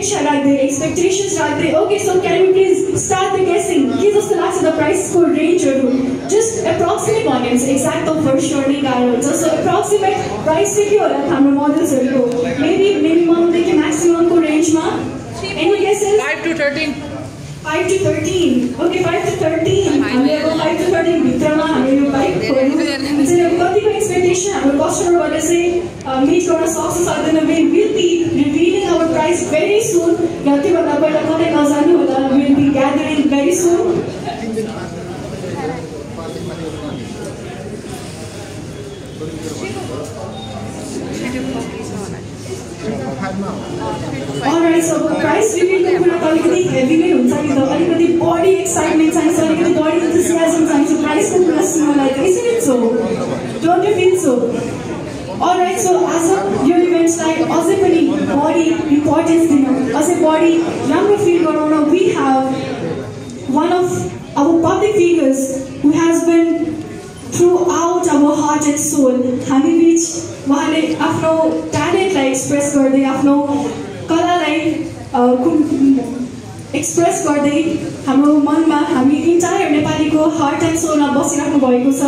अपेक्षा राख्दै एक्सपेक्टेशन्स राख्दै okay so can you please start the guessing के जस्तो लाग्छ द प्राइसको रेन्जहरू जस्ट एप्रोक्सिमेट भन्यो भने चाहिँ एक्ज्याक्ट त फर स्योर नै गाह्रो हुन्छ सो एप्रोक्सिमेट प्राइस चाहिँ के होला हाम्रो मोडल्सहरूको मेबी मिनिममदेखि म्याक्सिममको रेन्जमा any guesses 5 to 13 5 to 13 okay 5 to 13 हामीले अब 5 to 13 भित्रमा हामीले यो बाइक चाहिँ कतिको एक्सपेक्टेसन हाम्रो कस्टमरबाट चाहिँ मिट गर्न सक्छ सक्दैन we will be revealing our price very soon र त्योभन्दा पहिला कतै नजानु होला will be gathering very soon Alright, so price reveal को कुरा अलिकति हेभी नै हुन्छ नि त अलिकति बडी एक्साइटमेन्ट चाहिन्छ अलिकति बडी इन्थुसियाजम चाहिन्छ प्राइस को कुरा सुन्नलाई isn't it so? Don't you feel so? Alright, so as of your events like अझै पनि बडी इम्पोर्टेन्स दिन अझै बडी राम्रो फिल गराउन we have one of our public figures who has been throughout our heart and soul हामी बीच उहाँले आफ्नो ट्यालेन्टलाई express गर्दै आफ्नो कलालाई एक्सप्रेस गर्दै हाम्रो मनमा हामी इन्टायर नेपालीको हार्ट एन्ड सोलमा बसिराख्नु भएको छ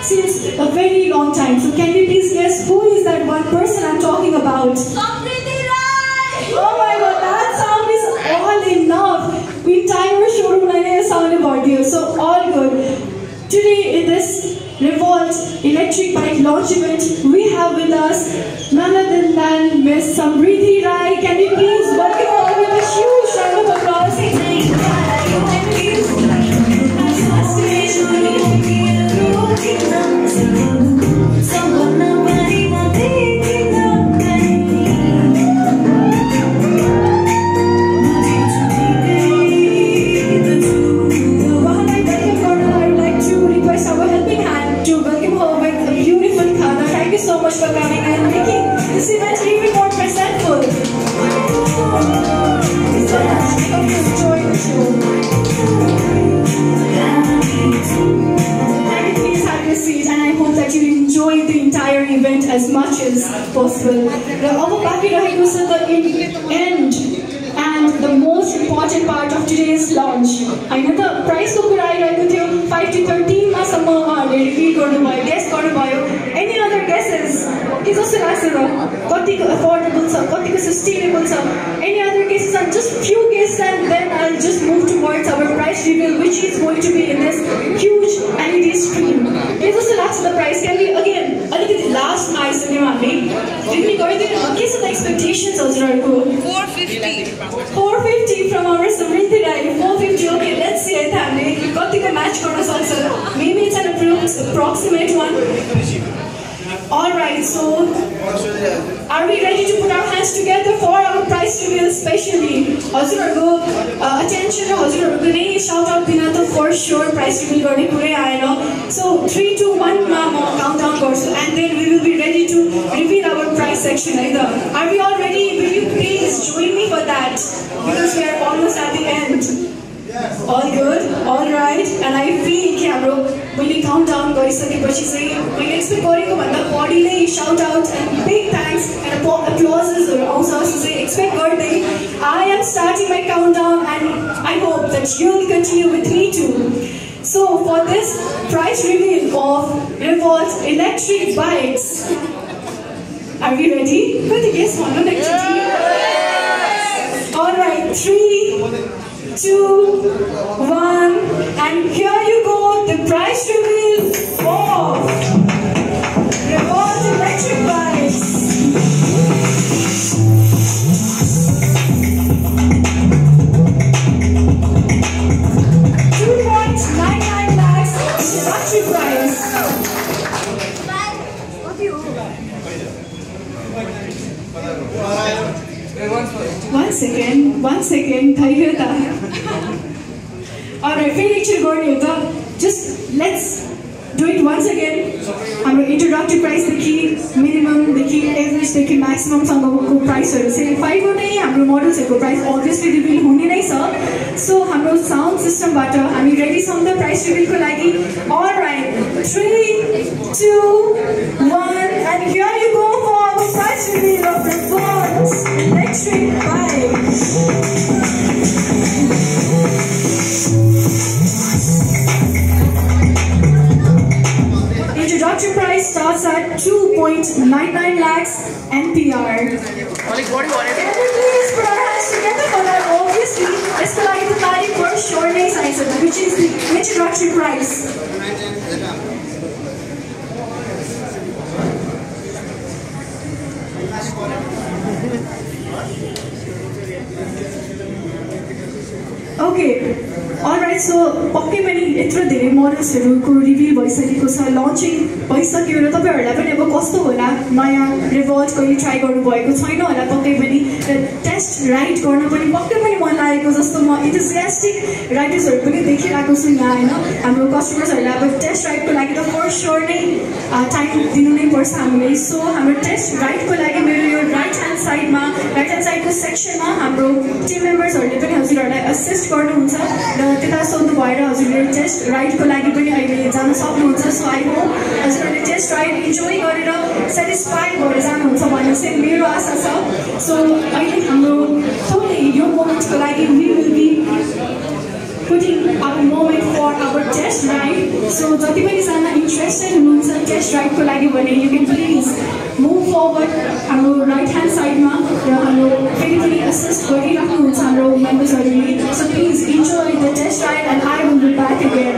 since a very long time. So can you please guess who is that one person I'm talking about? Samriti Rai! Oh my god, that sound is all enough. Entire showroom line sound about you. So all good. Today in this Revolt electric bike launch event, we have with us none other than Miss Samriti Rai. Can you please welcome her with a huge round of applause? So much for coming and making this event even more presentful. So much. Hope you enjoy the show. And please have your seat, and I hope that you enjoy the entire event as much as possible. The other packet is the end and the most important part of today's launch. I know the price of the 5 to 13 masama reveal garnu guess garnu any other guesses के जस्तो लाग्छ र कतिको affordable छ कतिको sustainable छ any other guesses and just few guesses and then I'll just move towards our price reveal which is going to be in this huge LED screen के जस्तो लाग्छ the price can be again अलिकति last मा आइसक्यौं हामी reveal गरिदिनु के छ the expectations हजुरहरुको 450 from our Samriti Rai 450 okay let's see it हामीले कतिको म्याच गर्न सक्छ maybe it's an approximate one. Alright, so are we ready to put our hands together for our prize reveal specially? हजुरहरुको attention र हजुरहरुको नै shout out दिन त for sure prize reveal गर्ने कुरै आएन. So 3 2 1 मा म count down गर्छु and then we will be ready to reveal our prize section है त. Are we all ready? Will you please join me for that? Because we are almost at the end. All good, all right, and I feel कि हाम्रो मैले count down गरिसकेपछि चाहिँ मैले expect गरेको भन्दा बडीले shout out and big thanks and applauses आउँछ जस्तो चाहिँ एक्सपेक्ट गर्दै I am starting my countdown and I hope that you will continue with me too. So for this prize reveal of Revolt electric bikes, are we ready? Kati guess one actually. All right, 3 2 1 and here you go, the prize reveal of Revolt electric bikes. 2.99 lakhs electric prize. One second, Dhairya. Alright, very actually just let's do it once again. Our introductory price the minimum, the average, the maximum price. Say 5 or 9, our models price obviously reveal hone nahi cha. So our sound system butter, are we ready some the price reveal ko lagi? Alright, 3 2 1 and here you go for our price reveal of Revolt electric bike. 99 lakhs NPR. Like what do you want to Can we please put our hands together for that? Obviously, it's like the target for sure which is the introductory prize. Okay, alright, so पक्कै पनि यत्रो धेरै मोडल्सहरुको reveal भइसकेको छ, launching भइसक्यो र तपाईहरुलाई पनि अब कस्तो होला, नयाँ रिभल्ट कहिले ट्राई गर्नु भएको छैन होला पक्कै पनि, टेस्ट राइड गर्न पनि पक्कै पनि मन लागेको जस्तो म इन्थुसियास्टिक राइडर्सहरु पनि देखिरहेको छु यहाँ हैन। हाम्रो कस्टमर्सहरुलाई अब टेस्ट राइडको लागि त फर श्योर नै टाइम दिनु नै पर्छ हामीले। सो हाम्रो टेस्ट राइडको लागि मेरो यो राइट ह्यान्ड साइडको सेक्सनमा हाम्रो टिम मेम्बर्सहरुले पनि हजुरहरुलाई असिस्ट गर्नुहुन्छ र त्यता सोध्नु भएर हजुरले टेस्ट राइडको लागि पनि अहिले जान सक्नुहुन्छ। सो आई होप हजुरहरुले टेस्ट राइड इन्जोय गरेर सेटिस्फाइड भएर जानुहुन्छ भन्ने चाहिँ मेरो आशा छ। सो अहिले हाम्रो थोरै यो मोमेन्टको लागि we will be putting our moment for our test ride. So जति पनि जना इन्ट्रेस्टेड हुनुहुन्छ टेस्ट राइडको लागि भने you can please move forward हाम्रो राइट ह्यान्ड साइडमा र हाम्रो फेरि पनि असिस्ट गरिराख्नुहुन्छ हाम्रो मेम्बर्सहरूले। So please enjoy the test ride and I will be back again.